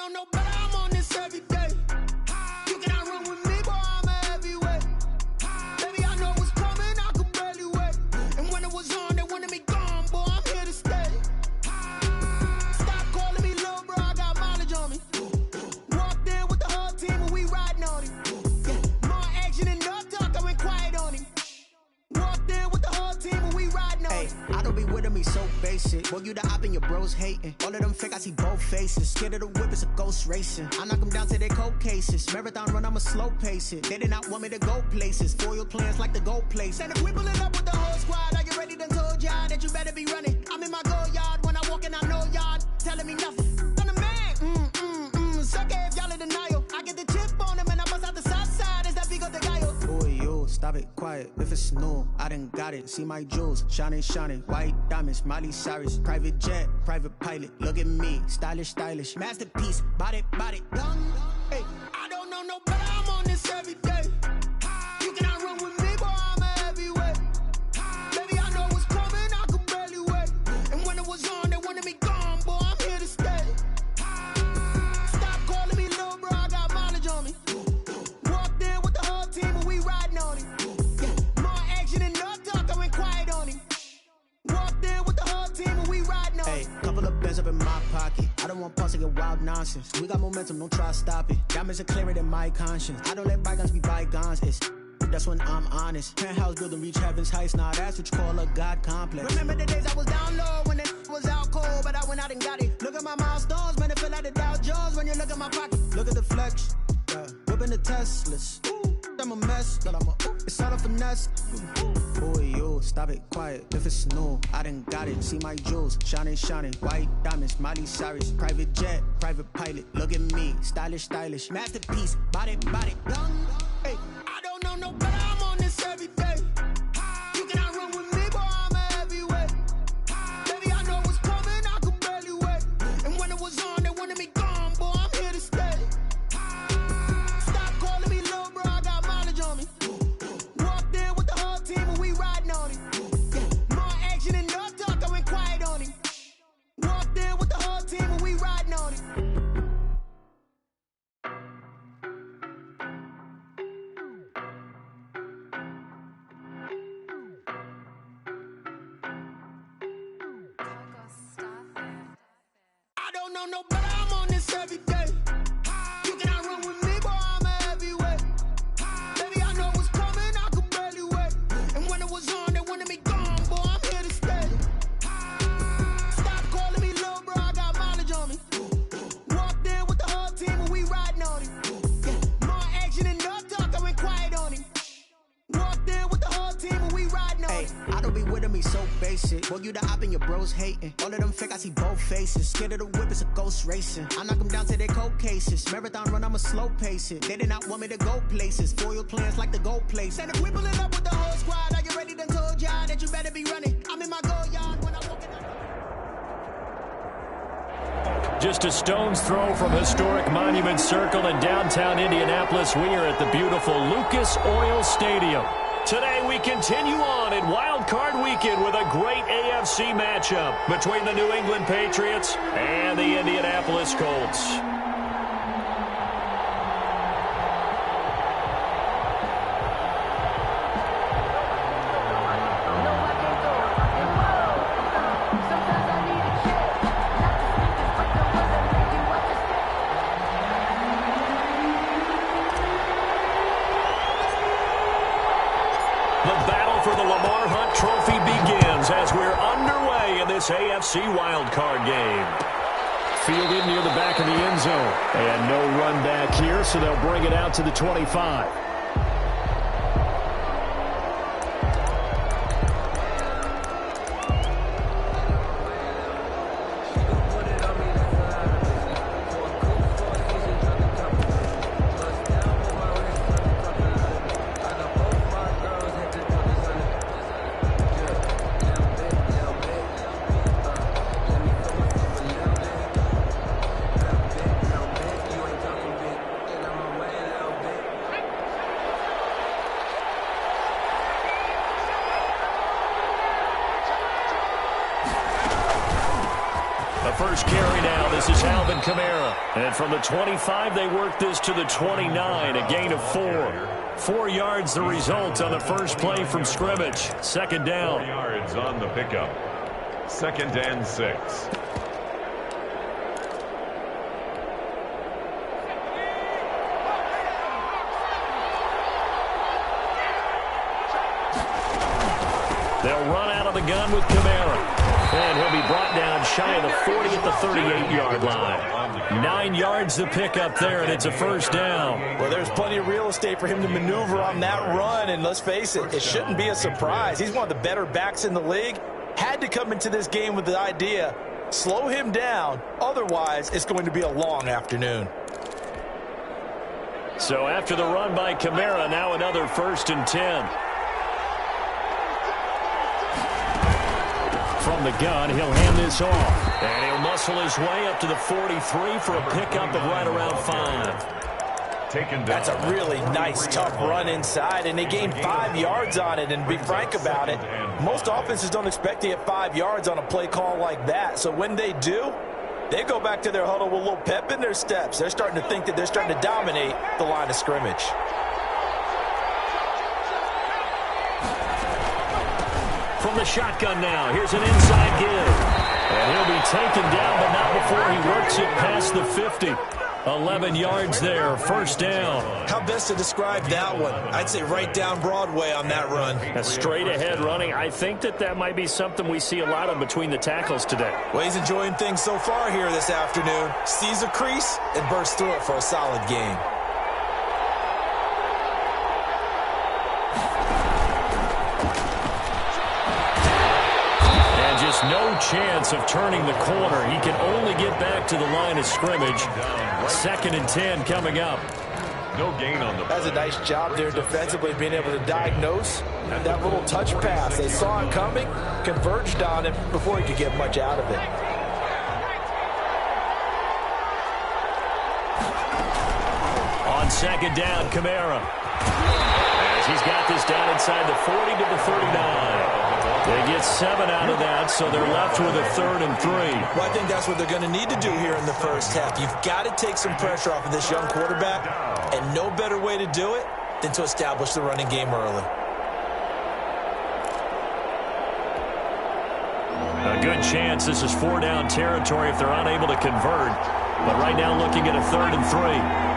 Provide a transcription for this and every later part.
know no better, I'm on this every day. You cannot run with me, boy, I'm a heavyweight. Baby, I know what's coming, I could barely wait. And when it was on, they wanted me gone, boy, I'm here to stay. Stop calling me little bro, I got mileage on me. Walked in with the whole team and we riding on him. Yeah, more action and no talk, I went quiet on him. Walked in with the whole team and we riding on him. I don't be with me so basic. Boy, you the op and your bros hating. All of them fake, I see both faces. Scared of the whip, it's a ghost racing. I knock them down to their cold cases. Marathon run, I'ma slow pace it. They did not want me to go places. Foil plans like the gold place. And if we pulling up with the whole squad, are you ready? Done told y'all that you better be running. I'm in my go yard. When I walk in, I know y'all telling me nothing. I'm the man. Suck it if y'all in denial. I get the chip on them and I bust out the south side. Is that big of the guy? Boy, yo, stop it, quiet. If it's new, I done got it. See my jewels, shining, white diamonds, Miley Cyrus, private jet, private pilot. Look at me, stylish, masterpiece, body, done. Hey, I don't know no better, I'm on this every day. You cannot run with me, boy, I'm a heavyweight. Baby, I know what's coming, I could barely wait. And when it was on, they wanted me gone, boy, I'm here to stay. Stop calling me little bro, I got mileage on me. Walked in with the whole team and we riding on him. Yeah, more action and no talk, I went quiet on him. Walked in with the whole team and we riding on him. Couple of bands up in my pocket. I don't want pause to get wild nonsense. We got momentum, don't try to stop it. Diamonds are clearer than my conscience. I don't let bygones be bygones. That's when I'm honest. Penthouse building reach heaven's heights. Now that's what you call a God complex. Remember the days I was down low when it was out cold, but I went out and got it. Look at my milestones, man, it feel like the Dow Jones when you look at my pocket. Look at the flex, whipping the Teslas. I'm a mess, but it's all a finesse. Boy, yo, stop it, quiet. If it's new, I done got it. See my jewels, shining, white diamonds, Miley Cyrus, private jet, private pilot. Look at me, stylish, masterpiece, body, done. Hey, I don't know no better, I'm on this every day. You cannot run with me, boy, I'm a heavyweight. Baby, I know what's coming, I could barely wait. And when it was on, they wanted me gone, boy, I'm here to stay. Stop calling me little bro, I got mileage on me. Walked in with the whole team and we riding on him. Yeah, more action and no talk, I went quiet on him. Walked in with the whole team and we riding on him. I don't know no better, I'm on this every day. You cannot run with me, boy, I'm a heavyweight. Baby, I know what's coming, I could barely wait. And when it was on, they wanted me gone, boy, I'm here to stay. Stop calling me little bro, I got mileage on me. Walked in with the whole team and we riding on him. Yeah, more action and no talk, I went quiet on him. Walked in with the whole team and we riding on him. I don't be with me so basic. Boy, you the op and your bros hating. All of them fake, I see both faces. Scared of the whip, it's a ghost racing. I knock them down to their cold cases. Marathon run, I'ma slow pace it. They did not want me to go places. Foil plans like the gold place. And if we pulling up with the whole squad, are you ready? Done told y'all that you better be running. I'm in my go yard when I walk in. Just a stone's throw from historic Monument Circle in downtown Indianapolis. We are at the beautiful Lucas Oil Stadium. Today we continue on in Wild Card Weekend with a great AFC matchup between the New England Patriots and the Indianapolis Colts. Trophy begins as we're underway in this AFC Wildcard game. Fielded near the back of the end zone. And no run back here, so they'll bring it out to the 25. First carry now. This is Alvin Kamara. And from the 25, they work this to the 29, a gain of 4. 4 yards the result on the first play from scrimmage. Second down. 4 yards on the pickup. 2nd and 6. They'll run out of the gun with Kamara. And he'll be brought down shy of the 40 at the 38-yard line. 9 yards to pick up there, and it's a first down. Well, there's plenty of real estate for him to maneuver on that run, and let's face it, it shouldn't be a surprise. He's one of the better backs in the league. Had to come into this game with the idea, slow him down, otherwise it's going to be a long afternoon. So after the run by Kamara, now another 1st and 10. From the gun, he'll hand this off. And he'll muscle his way up to the 43 for a pickup of right around 5. Taken down. That's a really nice, tough run inside, and they gained 5 yards on it. And to be frank about it, most offenses don't expect to get 5 yards on a play call like that. So when they do, they go back to their huddle with a little pep in their steps. They're starting to think that they're starting to dominate the line of scrimmage. From the shotgun now, here's an inside give. And he'll be taken down, but not before he works it past the 50. 11 yards there, first down. How best to describe that one? I'd say right down Broadway on that run. A straight ahead running. I think that might be something we see a lot of between the tackles today. Well, he's enjoying things so far here this afternoon. Sees a crease and bursts through it for a solid gain. No chance of turning the corner. He can only get back to the line of scrimmage. 2nd and 10 coming up. No gain on the play. That's a nice job there defensively, being able to diagnose that little touch pass. They saw it coming, converged on it before he could get much out of it. On 2nd down, Kamara. As he's got this down inside the 40 to the 39. They get 7 out of that, so they're left with a 3rd and 3. Well, I think that's what they're going to need to do here in the first half. You've got to take some pressure off of this young quarterback, and no better way to do it than to establish the running game early. A good chance this is 4-down territory if they're unable to convert. But right now looking at a 3rd and 3.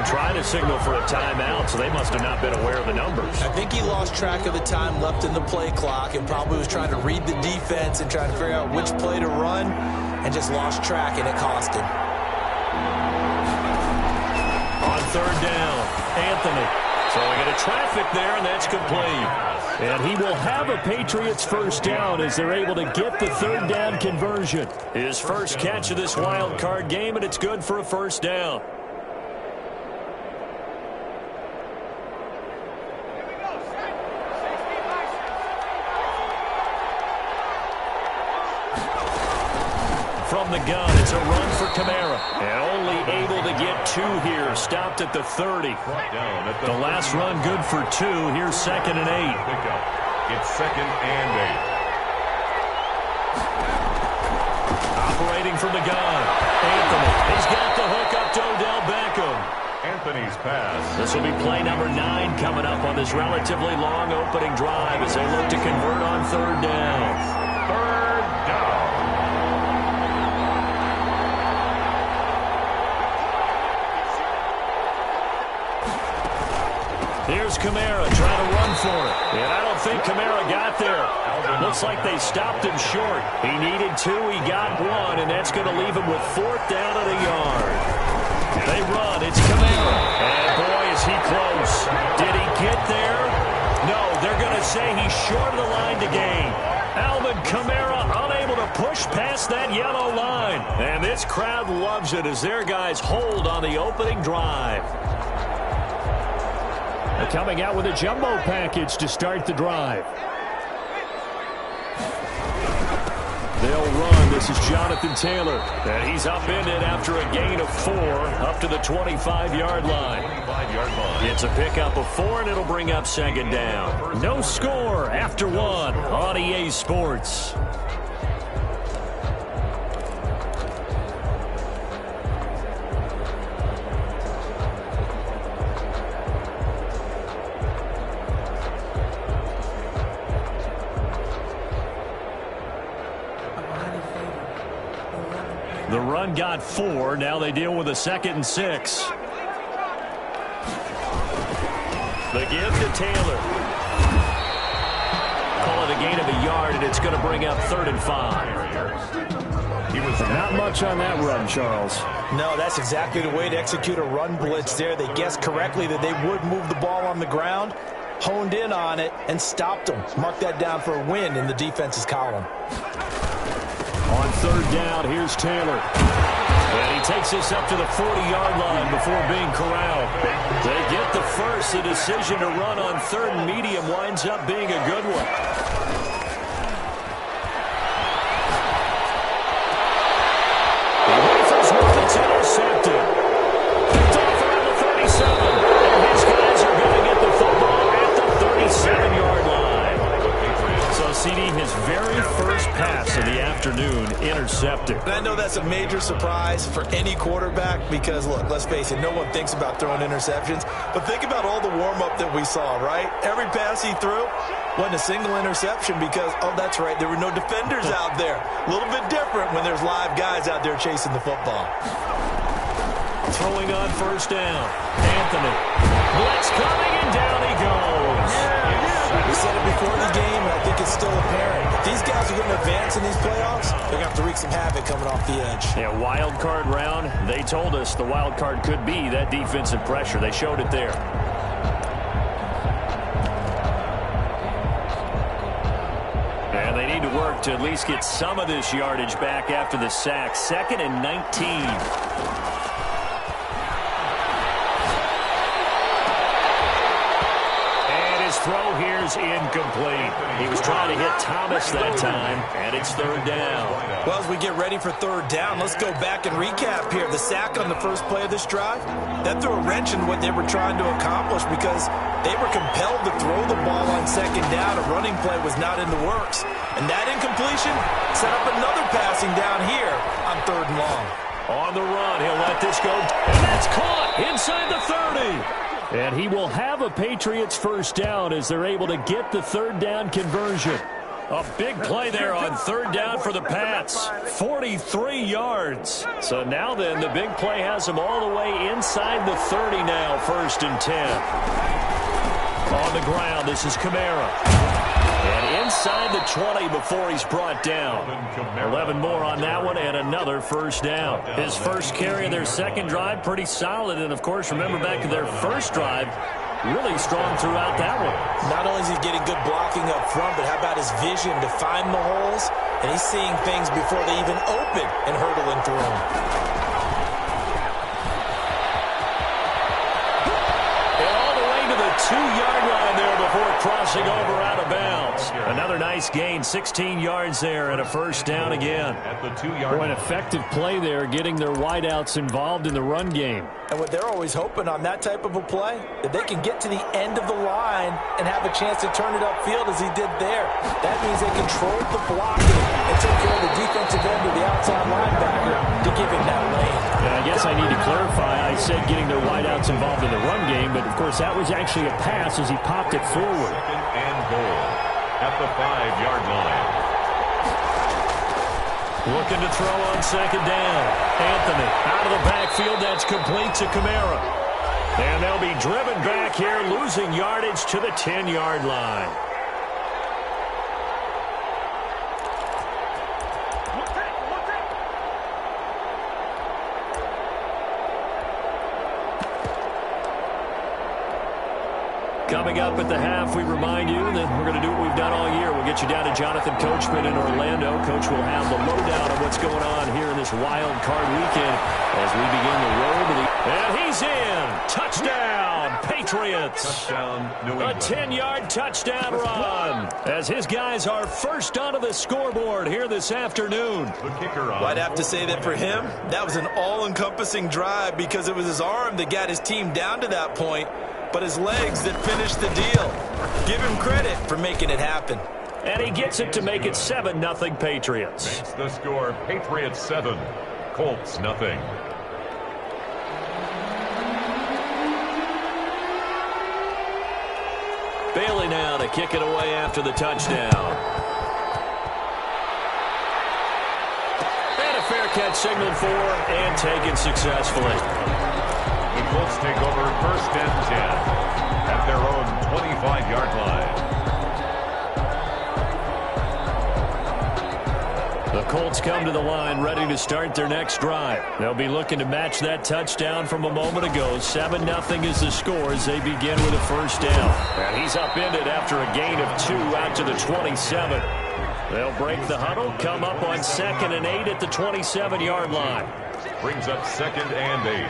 Trying to signal for a timeout, so they must have not been aware of the numbers. I think he lost track of the time left in the play clock and probably was trying to read the defense and trying to figure out which play to run and just lost track, and it cost him. On 3rd down, Anthony. Throwing into traffic there, and that's complete. And he will have a Patriots first down as they're able to get the 3rd down conversion. His first catch of this wild card game, and it's good for a first down. From the gun, it's a run for Kamara. And only able to get 2 here. Stopped at the 30. The last run good for 2. Here's 2nd and 8. It's 2nd and 8. Operating from the gun. Anthony. He's got the hook up to Odell Beckham. Anthony's pass. This will be play number 9 coming up on this relatively long opening drive as they look to convert on 3rd down. 3rd down. Here's Kamara trying to run for it. And I don't think Kamara got there. Looks like they stopped him short. He needed 2. He got 1, and that's going to leave him with 4th down at a yard. They run. It's Kamara. And boy, is he close. Did he get there? No, they're going to say he's short of the line to gain. Alvin Kamara unable to push past that yellow line. And this crowd loves it as their guys hold on the opening drive. Coming out with a jumbo package to start the drive. They'll run. This is Jonathan Taylor. And he's upended after a gain of 4 up to the 25-yard line. 5-yard line. It's a pickup of 4, and it'll bring up second down. No score after 1 on EA Sports. The run got 4. Now they deal with a 2nd and 6. The give to Taylor. Call it a gain of a yard, and it's going to bring up 3rd and 5. He was Not much on that run, Charles. No, that's exactly the way to execute a run blitz there. They guessed correctly that they would move the ball on the ground, honed in on it, and stopped them. Mark that down for a win in the defense's column. On 3rd down, here's Taylor. And he takes this up to the 40-yard line before being corralled. They get the first. The decision to run on 3rd and medium winds up being a good one. He rifles one. It's intercepted. Picked off around the 37. And his guys are going to get the football at the 37-yard line. So CD, his very first pass of the afternoon intercepted. And I know that's a major surprise for any quarterback because, look, let's face it, no one thinks about throwing interceptions. But think about all the warm-up that we saw, right? Every pass he threw wasn't a single interception because, oh, that's right, there were no defenders out there. A little bit different when there's live guys out there chasing the football. Throwing on 1st down. Anthony. Blitz coming, and down he goes. We said it before the game, and I think it's still apparent. If these guys are going to advance in these playoffs, they're going to have to wreak some havoc coming off the edge. Yeah, wild card round. They told us the wild card could be that defensive pressure. They showed it there. And they need to work to at least get some of this yardage back after the sack. 2nd and 19. Throw here's incomplete. He was trying to hit Thomas that time, and it's 3rd down. Well, as we get ready for 3rd down, let's go back and recap here. The sack on the first play of this drive, that threw a wrench in what they were trying to accomplish because they were compelled to throw the ball on 2nd down. A running play was not in the works. And that incompletion set up another passing down here on 3rd and long. On the run, he'll let this go, and that's caught inside the 30. And he will have a Patriots 1st down as they're able to get the 3rd down conversion. A big play there on 3rd down for the Pats. 43 yards. So now then, the big play has them all the way inside the 30 now, 1st and 10. On the ground, this is Kamara. And inside the 20 before he's brought down. 11 more on that one and another 1st down. His first carry of their 2nd drive, pretty solid. And, of course, remember back to their 1st drive, really strong throughout that one. Not only is he getting good blocking up front, but how about his vision to find the holes? And he's seeing things before they even open and hurdling through them. And all the way to the 2-yard line there before crossing over out of bounds. Another nice gain, 16 yards there and a 1st down again. At the 2-yard line. An effective play there, getting their wideouts involved in the run game. And what they're always hoping on that type of a play, that they can get to the end of the line and have a chance to turn it upfield as he did there. That means they controlled the blocking and took care of the defensive end of the outside linebacker to give him that lane. And I guess I need to clarify, I said getting their wideouts involved in the run game, but of course that was actually a pass as he popped it forward. 2nd and goal at the 5-yard line. Looking to throw on 2nd down. Anthony out of the backfield. That's complete to Kamara. And they'll be driven back here, losing yardage to the 10-yard line. Coming up at the half, we remind you that we're going to do what we've done all year. We'll get you down to Jonathan Coachman in Orlando. Coach will have the lowdown of what's going on here in this wild card weekend as we begin the road. And he's in. Touchdown, Patriots. Touchdown, New England. A 10-yard touchdown run as his guys are first onto the scoreboard here this afternoon. The kicker on. Well, I'd have to say that for him, that was an all-encompassing drive because it was his arm that got his team down to that point, but his legs that finished the deal. Give him credit for making it happen. And he gets it to make it 7-0 Patriots. It's the score, Patriots 7, Colts nothing. Bailey now to kick it away after the touchdown. And a fair catch signaled for and taken successfully. The Colts take over first and 10 at their own 25-yard line. The Colts come to the line ready to start their next drive. They'll be looking to match that touchdown from a moment ago. 7-0 is the score as they begin with a first down. And he's upended after a gain of 2 out to the 27. They'll break the huddle, come up on 2nd and 8 at the 27-yard line. Brings up 2nd and 8.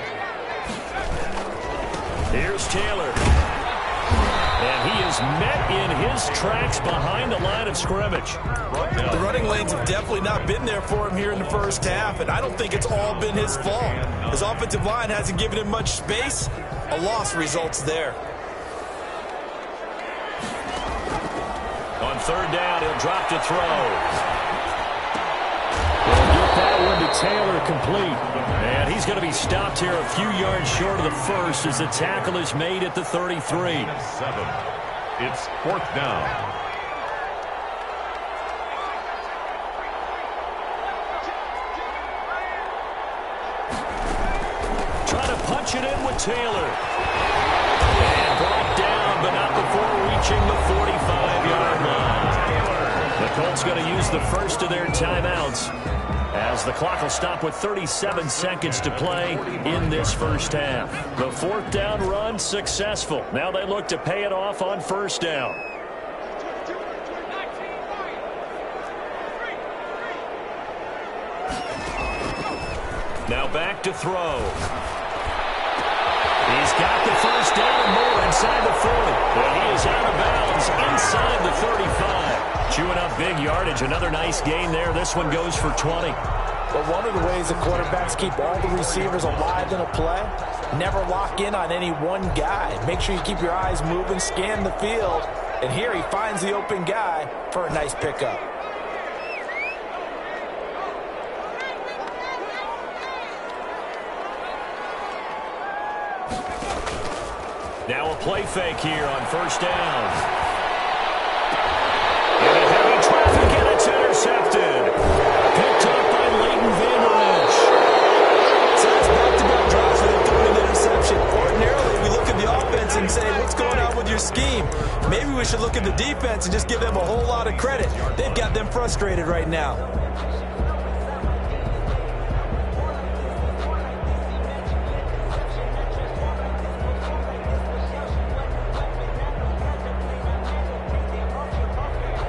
Here's Taylor. And he is met in his tracks behind the line of scrimmage. The running lanes have definitely not been there for him here in the first half, and I don't think it's all been his fault. His offensive line hasn't given him much space. A loss results there. On 3rd down, he'll drop to throw. They'll get that one to Taylor complete. And he's going to be stopped here a few yards short of the first as the tackle is made at the 33. 7. It's 4th down. Punch it in with Taylor. And brought down, but not before reaching the 45-yard line. The Colts going to use the first of their timeouts as the clock will stop with 37 seconds to play in this first half. The 4th down run successful. Now they look to pay it off on 1st down. Now back to throw. He's got the first down and more inside the 40. But he is out of bounds inside the 35. Chewing up big yardage. Another nice gain there. This one goes for 20. But one of the ways the quarterbacks keep all the receivers alive in a play, never lock in on any one guy. Make sure you keep your eyes moving, scan the field. And here he finds the open guy for a nice pickup. Now a play fake here on 1st down. Into heavy traffic, and it's intercepted. Picked up by Leighton Vander Esch. So it's back-to-back drives with a third interception. Ordinarily, we look at the offense and say, what's going on with your scheme? Maybe we should look at the defense and just give them a whole lot of credit. They've got them frustrated right now.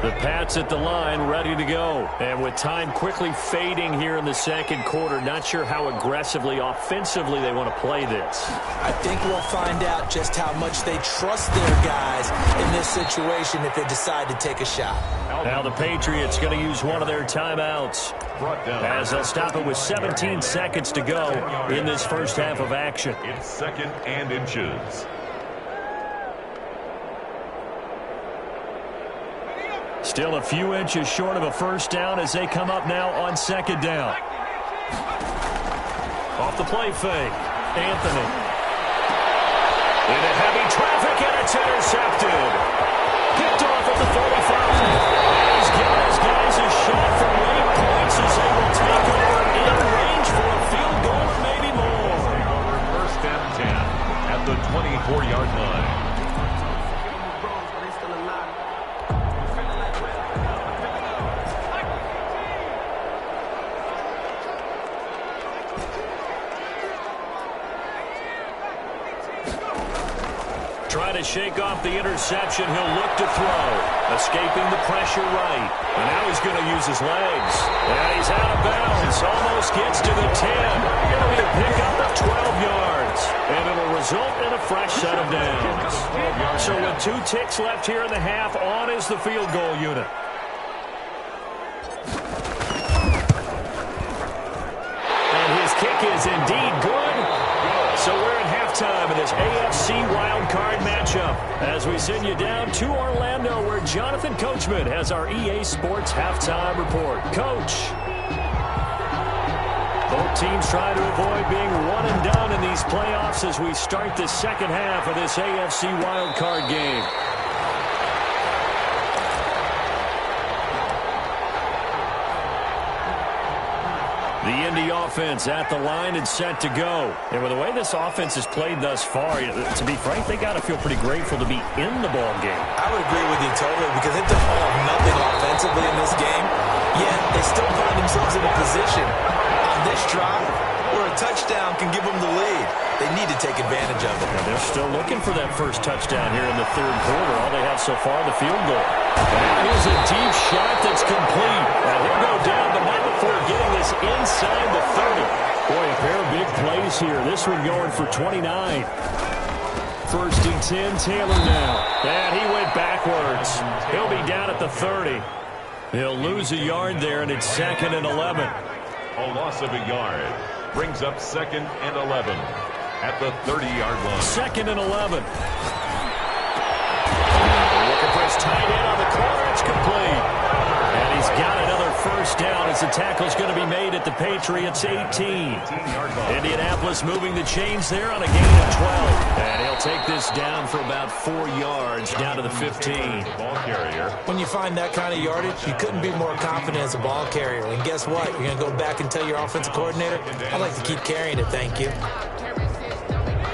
The Pats at the line, ready to go. And with time quickly fading here in the 2nd quarter, not sure how aggressively, offensively they want to play this. I think we'll find out just how much they trust their guys in this situation if they decide to take a shot. Now the Patriots going to use one of their timeouts as they'll stop it with 17 seconds to go in this first half of action. It's 2nd and inches. Still a few inches short of a first down as they come up now on 2nd down. Off the play fake, Anthony. Into heavy traffic, and it's intercepted. Picked off at the 45. He's given his guys a shot for late points as they will take over in range for a field goal or maybe more. First and 10 at the 24-yard line. Trying to shake off the interception. He'll look to throw. Escaping the pressure right. And now he's going to use his legs. And he's out of bounds. Almost gets to the 10. It'll be a pickup of 12 yards. And it'll result in a fresh set of downs. So with 2 ticks left here in the half, on is the field goal unit. His kick is indeed good. So we're at halftime in this AFC Wildcard matchup as we send you down to Orlando where Jonathan Coachman has our EA Sports halftime report. Coach. Both teams trying to avoid being one and done in these playoffs as we start the second half of this AFC Wildcard game. The Indy offense at the line and set to go. And with the way this offense has played thus far, to be frank, they got to feel pretty grateful to be in the ball game. I would agree with you totally because they've done all of nothing offensively in this game, yet they still find themselves in a position on this drive where a touchdown can give them the lead. They need to take advantage of it. Now they're still looking for that first touchdown here in the third quarter. All they have so far, the field goal. And here's a deep shot that's complete. Now he'll go down, but not before getting this inside the 30. Boy, a pair of big plays here. This one going for 29. First and 10, Taylor now. And he went backwards. He'll be down at the 30. He'll lose a yard there, and it's 2nd and 11. A loss of a yard brings up 2nd and 11 at the 30-yard line. 2nd and 11. Looking for his tight end on the corner. It's complete. And he's got another first down as the tackle's going to be made at the Patriots 18. Indianapolis moving the chains there on a gain of 12. And he'll take this down for about 4 yards down to the 15. Ball carrier. When you find that kind of yardage, you couldn't be more confident as a ball carrier. And guess what? You're going to go back and tell your offensive coordinator, I'd like to keep carrying it, thank you.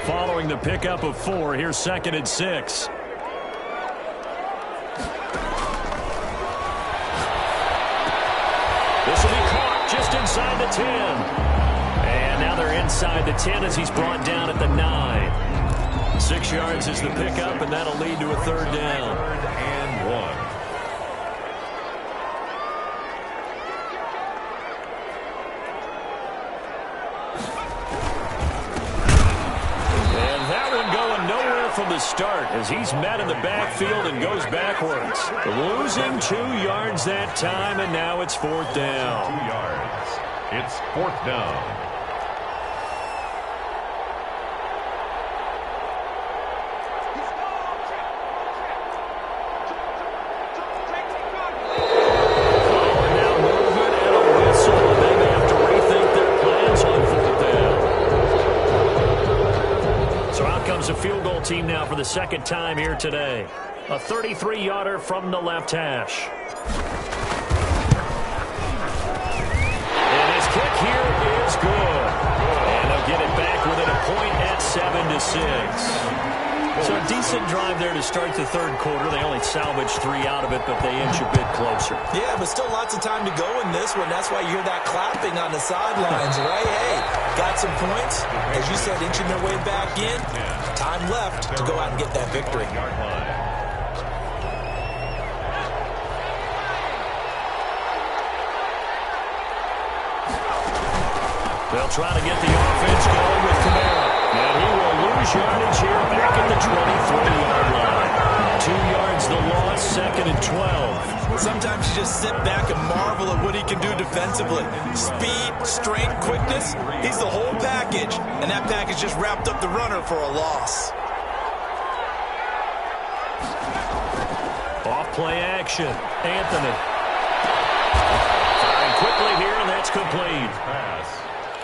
Following the pickup of 4, here's 2nd and 6. This will be caught just inside the 10. And now they're inside the 10 as he's brought down at the 9. 6 yards is the pickup, and that'll lead to a third down. 3rd and 1. From the start as he's met in the backfield and goes backwards. Losing 2 yards that time, and now it's 4th down. 2 yards. It's 4th down. A field goal team now for the 2nd time here today. A 33-yarder from the left hash. And his kick here is good. And they'll get it back within a point at 7-6. So a decent drive there to start the third quarter. They only salvaged 3 out of it, but they inch a bit closer. Yeah, but still lots of time to go in this one. That's why you hear that clapping on the sidelines, right? Hey, got some points. As you said, inching their way back in. Time left to go out and get that victory. They'll try to get the offense going with Camara. And he will lose yardage here back at the 23-yard line. 2 yards the loss, 2nd and 12. Sometimes you just sit back and marvel at what he can do defensively. Speed, strength, quickness, he's the whole package. And that package just wrapped up the runner for a loss. Off play action. Anthony. Firing quickly here, and that's complete.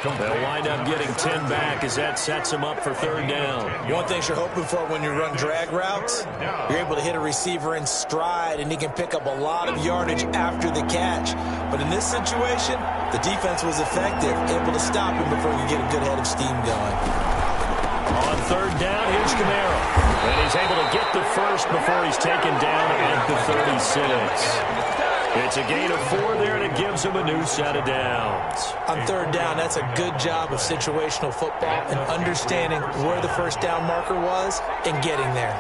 They'll wind up getting 10 back as that sets them up for 3rd down. One thing you're hoping for when you run drag routes, you're able to hit a receiver in stride, and he can pick up a lot of yardage after the catch. But in this situation, the defense was effective, able to stop him before he could get a good head of steam going. On 3rd down, here's Camara. And he's able to get the first before he's taken down at the 36. It's a gain of 4 there, and it gives him a new set of downs. On 3rd down, that's a good job of situational football and understanding where the first down marker was and getting there.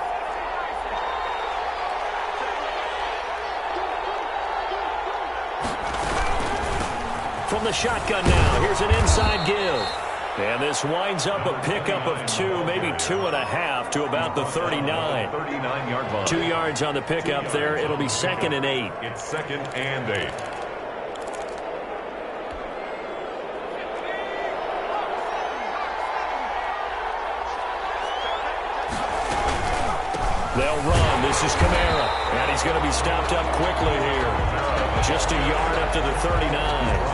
from the shotgun now. Here's an inside give. And this winds up a pickup of 2, maybe 2.5 to about the 39. 39-yard line. 2 yards on the pickup there. It'll be 2nd and 8. It's 2nd and 8. They'll run. This is Kamara. And he's going to be stopped up quickly here. Just a yard up to the 39.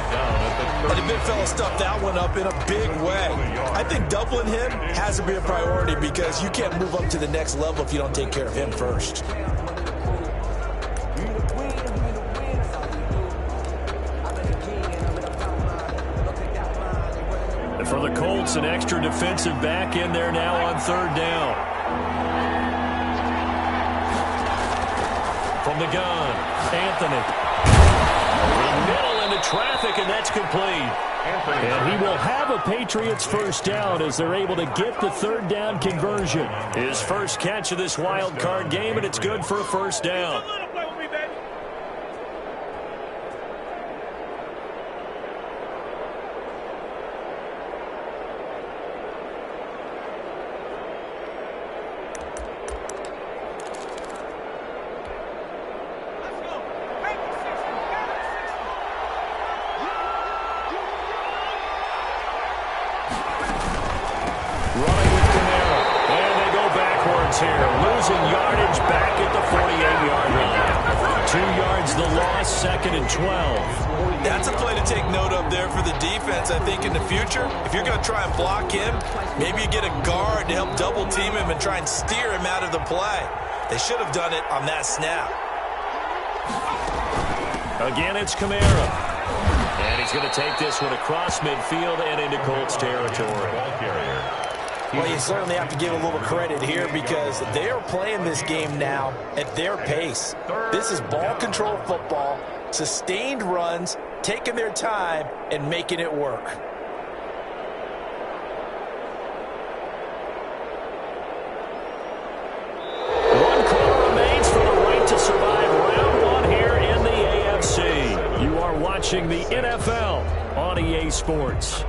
And the big fella stuffed that one up in a big way. I think doubling him has to be a priority because you can't move up to the next level if you don't take care of him first. And for the Colts, an extra defensive back in there now on 3rd down. From the gun, Anthony. Middle into traffic, and that's complete. And he will have a Patriots first down as they're able to get the 3rd down conversion. His first catch of this wild card game, and it's good for a first down. Running with Kamara. And they go backwards here. Losing yardage back at the 48-yard line. 2 yards the loss, 2nd and 12. That's a play to take note of there for the defense, I think, in the future. If you're going to try and block him, maybe you get a guard to help double-team him and try and steer him out of the play. They should have done it on that snap. Again, it's Kamara. And he's going to take this one across midfield and into Colts territory. Well, you certainly have to give a little credit here because they are playing this game now at their pace. This is ball control football, sustained runs, taking their time, and making it work. One quarter remains for the right to survive round 1 here in the AFC. You are watching the NFL on EA Sports.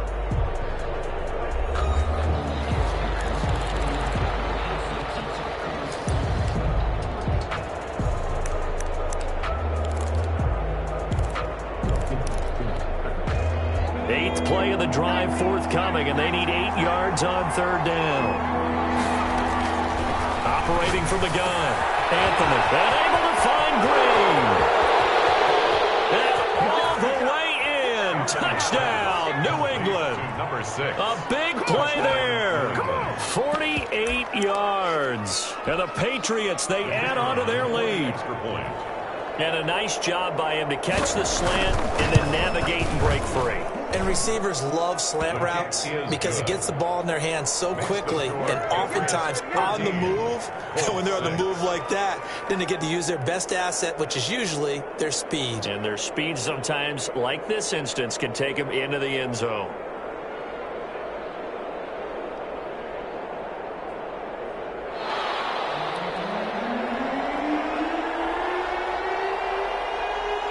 Eighth play of the drive forthcoming, and they need 8 yards on 3rd down. Operating from the gun, Anthony, and able to find Green. And all the way in, touchdown, New England. Number 6. A big play there, 48 yards. And the Patriots, they add on to their lead. And a nice job by him to catch the slant and then navigate and break free. And receivers love slant routes because it gets the ball in their hands so quickly and oftentimes on the move. And when they're on the move like that, then they get to use their best asset, which is usually their speed. And their speed sometimes, like this instance, can take them into the end zone.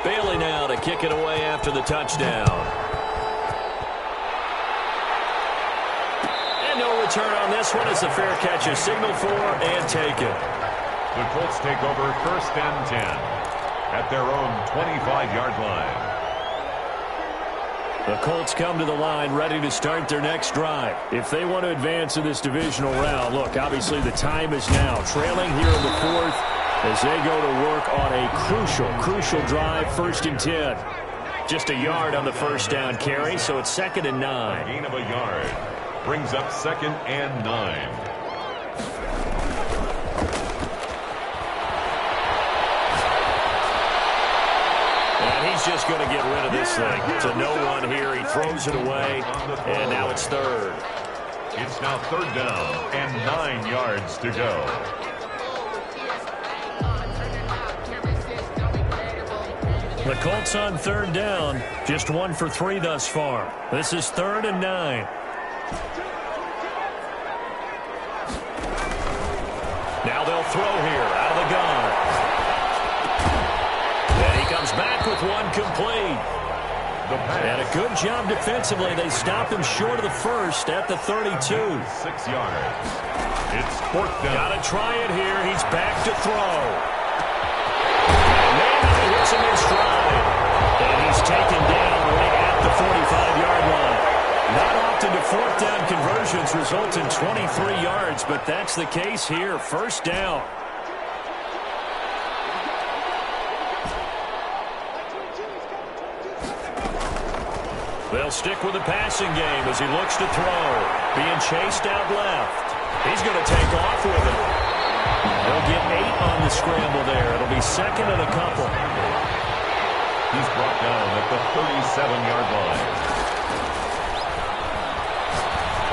Bailey now to kick it away after the touchdown. No return on this one as the fair catch is signaled for and taken. The Colts take over 1st and 10 at their own 25-yard line. The Colts come to the line ready to start their next drive. If they want to advance in this divisional round, look, obviously the time is now. Trailing here in the 4th as they go to work on a crucial drive, 1st and 10. Just a yard on the first down carry, so it's 2nd and 9. Gain of a yard. Brings up 2nd and 9. And he's just going to get rid of this thing. To no one here. He throws it away, and now it's 3rd. It's now 3rd down and 9 yards to go. The Colts on 3rd down. Just 1 for 3 thus far. This is 3rd and 9. Now they'll throw here out of the gun. And he comes back with one complete. And a good job defensively. They stopped him short of the first at the 32. 6 yards. It's 4th down. Got to try it here. He's back to throw. And hits him in stride. And he's taken down right at the 45-yard line. Not often do 4th down conversions result in 23 yards, but that's the case here. 1st down. They'll stick with the passing game as he looks to throw. Being chased out left. He's going to take off with it. They'll get 8 on the scramble there. It'll be 2nd and a couple. He's brought down at the 37-yard line.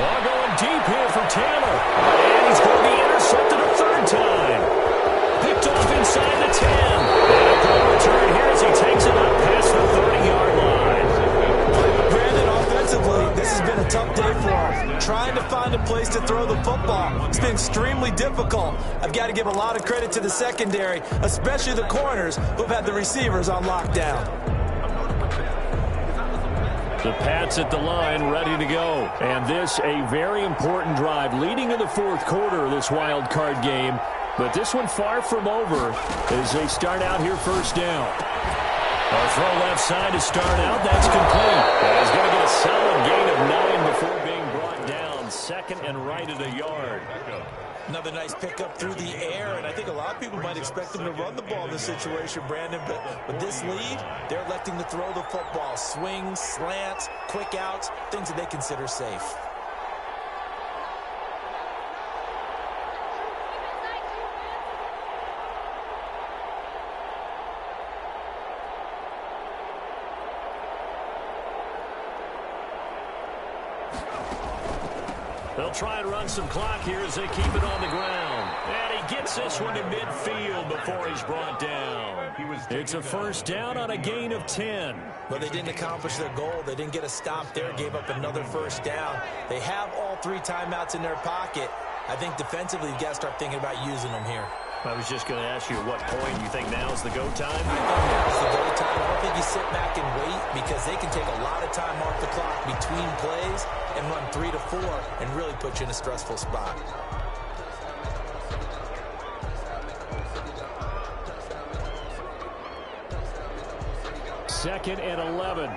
Ball going deep here for Taylor. And he's going to be intercepted a 3rd time. Picked off inside the 10. And a good return here as he takes it up past the 30-yard line. This has been a tough day for him. Trying to find a place to throw the football. It's been extremely difficult. I've got to give a lot of credit to the secondary, especially the corners who've had the receivers on lockdown. The Pats at the line ready to go. And this a very important drive leading in the 4th quarter of this wild card game. But this one far from over as they start out here 1st down. A throw left side to start out. That's complete. And he's going to get a solid gain of 9 before being brought down. 2nd and right at a yard. Another nice pickup through the air, and I think a lot of people might expect him to run the ball in this situation, Brandon, but with this lead, they're electing to throw the football. Swings, slants, quick outs, things that they consider safe. They'll try and run some clock here as they keep it on the ground. And he gets this one to midfield before he's brought down. It's a 1st down on a gain of 10. But they didn't accomplish their goal. They didn't get a stop there, gave up another 1st down. They have all 3 timeouts in their pocket. I think defensively, you've got to start thinking about using them here. I was just going to ask you at what point you think now is the go time? I think now is the go time. I don't think you sit back and wait because they can take a lot of time off the clock between plays and run 3 to 4 and really put you in a stressful spot. Second and 11.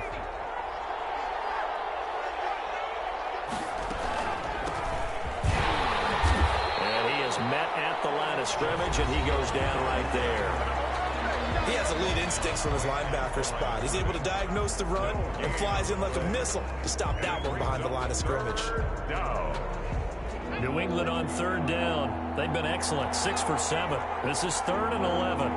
Met at the line of scrimmage, and he goes down right there. He has elite instincts from his linebacker spot. He's able to diagnose the run and flies in like a missile to stop that one behind the line of scrimmage. New England on 3rd down. They've been excellent, 6 for 7. This is 3rd and 11.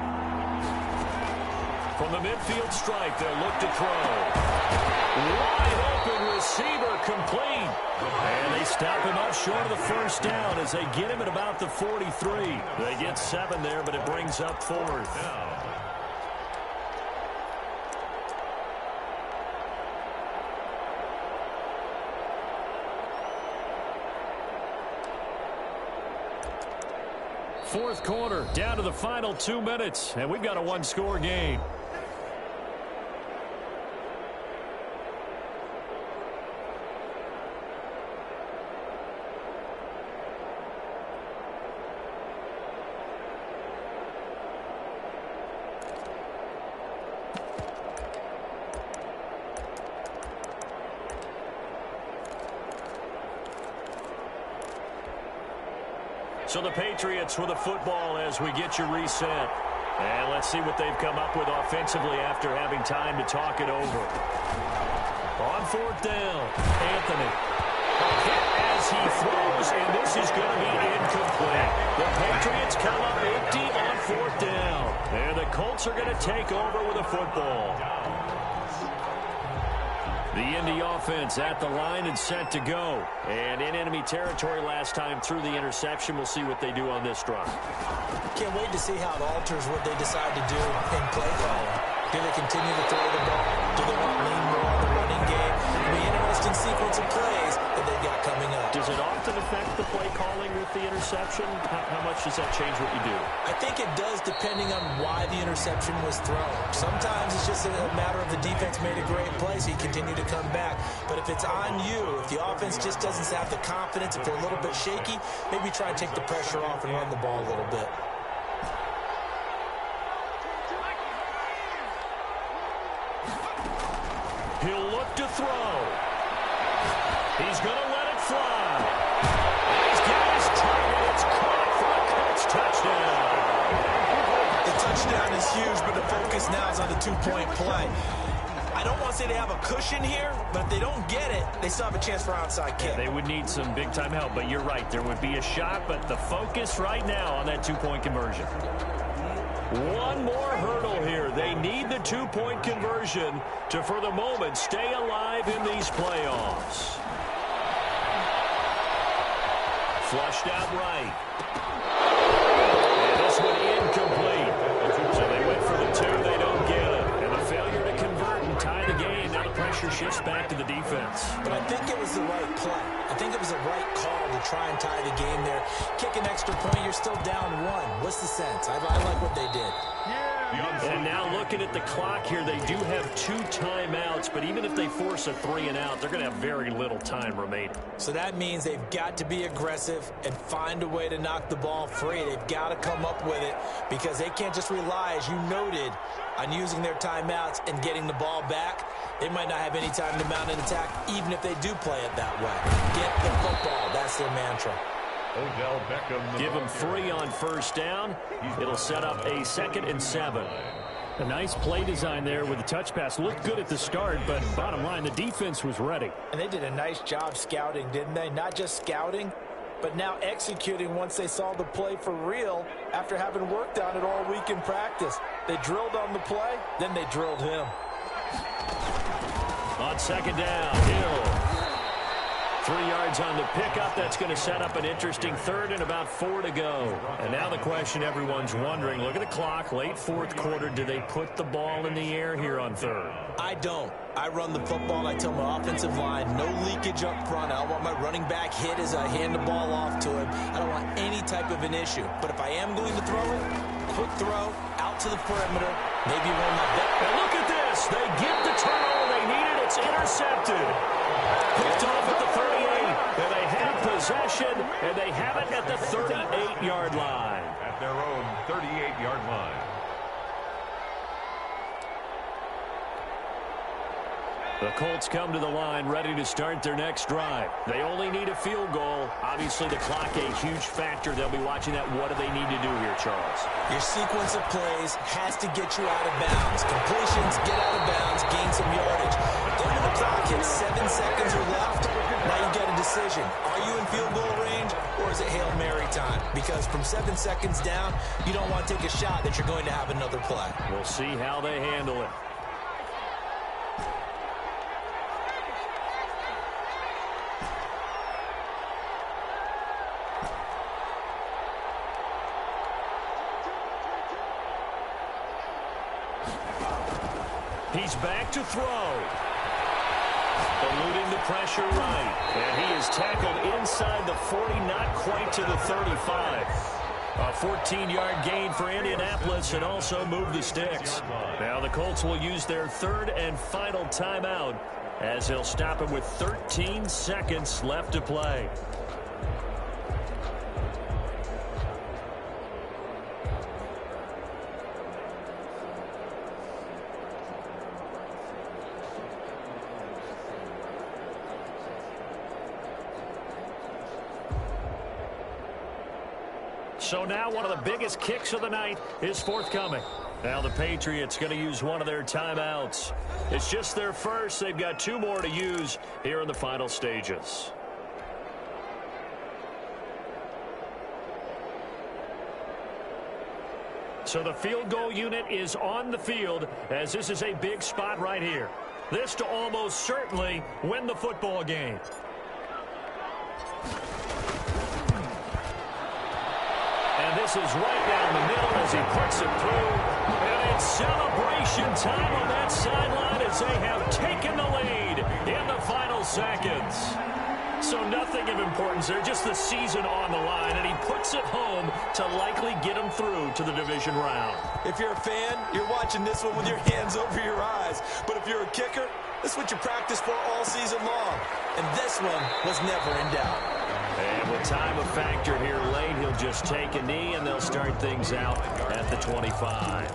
From the midfield stripe, they'll look to throw. Wide open receiver complete. And they stop him up short of the 1st down as they get him at about the 43. They get 7 there, but it brings up 4th. Fourth quarter, down to the final 2 minutes, and we've got a 1-score game. So the Patriots with a football as we get you reset. And let's see what they've come up with offensively after having time to talk it over. On 4th down, Anthony. A hit as he throws, and this is going to be incomplete. The Patriots come up empty on 4th down. And the Colts are going to take over with a football. The Indy offense at the line and set to go. And in enemy territory last time through the interception. We'll see what they do on this drive. Can't wait to see how it alters what they decide to do in play calling. Do they continue to throw the ball? Do they want to lean more on the running game? It'll be an interesting sequence of plays that they've got coming up. Does it often affect the play calling with the interception? interception? How much does that change what you do? I think it does, depending on why the interception was thrown. Sometimes it's just a matter of the defense made a great play, so you continue to come back. But if it's on you, if the offense just doesn't have the confidence, if they're a little bit shaky, maybe try and take the pressure off and run the ball a little bit. He'll look to throw. He's going to let it fly. He's got his target. It's caught for a Colts touchdown. The touchdown is huge, but the focus now is on the two-point play. I don't want to say they have a cushion here, but if they don't get it, they still have a chance for onside kick. They would need some big-time help, but you're right. There would be a shot, but the focus right now on that two-point conversion. One more hurdle here. They need the two-point conversion to, for the moment, stay alive in these playoffs. Flushed out right. And this one incomplete. So they went for the two. They don't get it. And a failure to convert and tie the game. Now the pressure shifts back to the defense. But I think it was the right play. I think it was the right call to try and tie the game there. Kick an extra point, you're still down one. What's the sense? I like what they did. And now looking at the clock here, they do have 2 timeouts, but even if they force a 3-and-out, they're going to have very little time remaining. So that means they've got to be aggressive and find a way to knock the ball free. They've got to come up with it because they can't just rely, as you noted, on using their timeouts and getting the ball back. They might not have any time to mount an attack, even if they do play it that way. Get the football. That's their mantra. Odell Beckham. Give them 3 on first down. It'll set up a 2nd and 7. A nice play design there with the touch pass. Looked good at the start, but bottom line, the defense was ready. And they did a nice job scouting, didn't they? Not just scouting, but now executing once they saw the play for real after having worked on it all week in practice. They drilled on the play, then they drilled him. On 2nd down, Hill. 3 yards on the pickup. That's going to set up an interesting 3rd and about 4 to go. And now the question everyone's wondering, look at the clock, late 4th quarter. Do they put the ball in the air here on 3rd? I don't. I run the football. I tell my offensive line, no leakage up front. I don't want my running back hit as I hand the ball off to him. I don't want any type of an issue. But if I am going to throw it, quick throw, out to the perimeter, maybe one of my best. And look at this. They get the turnover they needed. It's intercepted. Picked off at the 38. And they have possession, and they have it at the 38-yard line. At their own 38-yard line. The Colts come to the line ready to start their next drive. They only need a field goal. Obviously, the clock a huge factor. They'll be watching that. What do they need to do here, Charles? Your sequence of plays has to get you out of bounds. Completions, get out of bounds, gain some yardage. Then when the clock hits 7 seconds or left, now you get a decision. Are you in field goal range, or is it Hail Mary time? Because from 7 seconds down, you don't want to take a shot that you're going to have another play. We'll see how they handle it. He's back to throw. Eluding the pressure right. And he is tackled inside the 40, not quite to the 35. A 14-yard gain for Indianapolis and also move the sticks. Now the Colts will use their 3rd and final timeout as they'll stop it with 13 seconds left to play. So now one of the biggest kicks of the night is forthcoming. Now the Patriots going to use one of their timeouts. It's just their first. They've got 2 more to use here in the final stages. So the field goal unit is on the field as this is a big spot right here. This to almost certainly win the football game. And this is right down the middle as he puts it through. And it's celebration time on that sideline as they have taken the lead in the final seconds. So nothing of importance there, just the season on the line, and he puts it home to likely get him through to the division round. If you're a fan, you're watching this one with your hands over your eyes. But if you're a kicker, this is what you practice for all season long. And this one was never in doubt. And with time a factor here late, he'll just take a knee, and they'll start things out at the 25.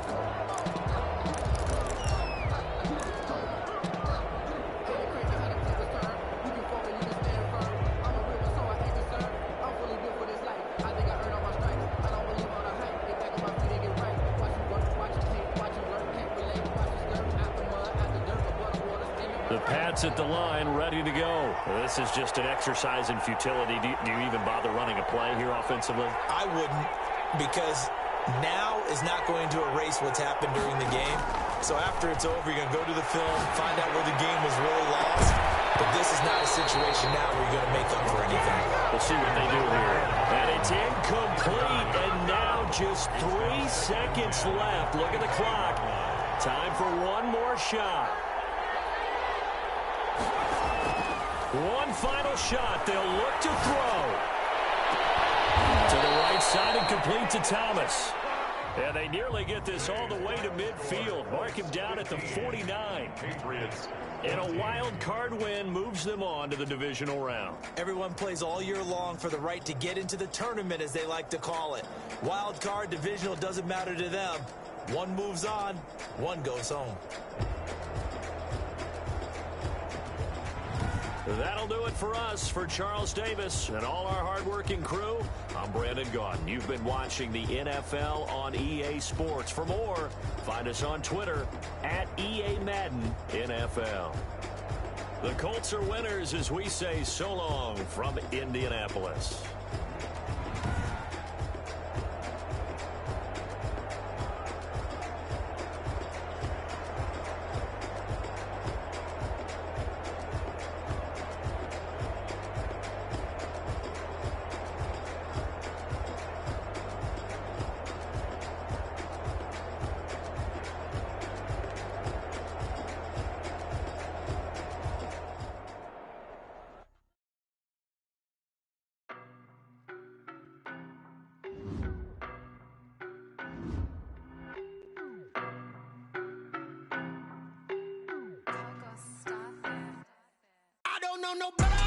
The Pats at the line, ready to go. This is just an exercise in futility. Do you even bother running a play here offensively? I wouldn't, because now is not going to erase what's happened during the game. So after it's over, you're going to go to the film, find out where the game was really lost. But this is not a situation now where you're going to make up for anything. We'll see what they do here. And it's incomplete, and now just 3 seconds left. Look at the clock. Time for one more shot. One final shot. They'll look to throw. To the right side and complete to Thomas. And they nearly get this all the way to midfield. Mark him down at the 49. Patriots. And a wild card win moves them on to the divisional round. Everyone plays all year long for the right to get into the tournament, as they like to call it. Wild card, divisional, doesn't matter to them. One moves on, one goes home. That'll do it for us. For Charles Davis and all our hardworking crew, I'm Brandon Gaudin. You've been watching the NFL on EA Sports. For more, find us on Twitter at EA Madden NFL. The Colts are winners as we say so long from Indianapolis. I don't know nobody.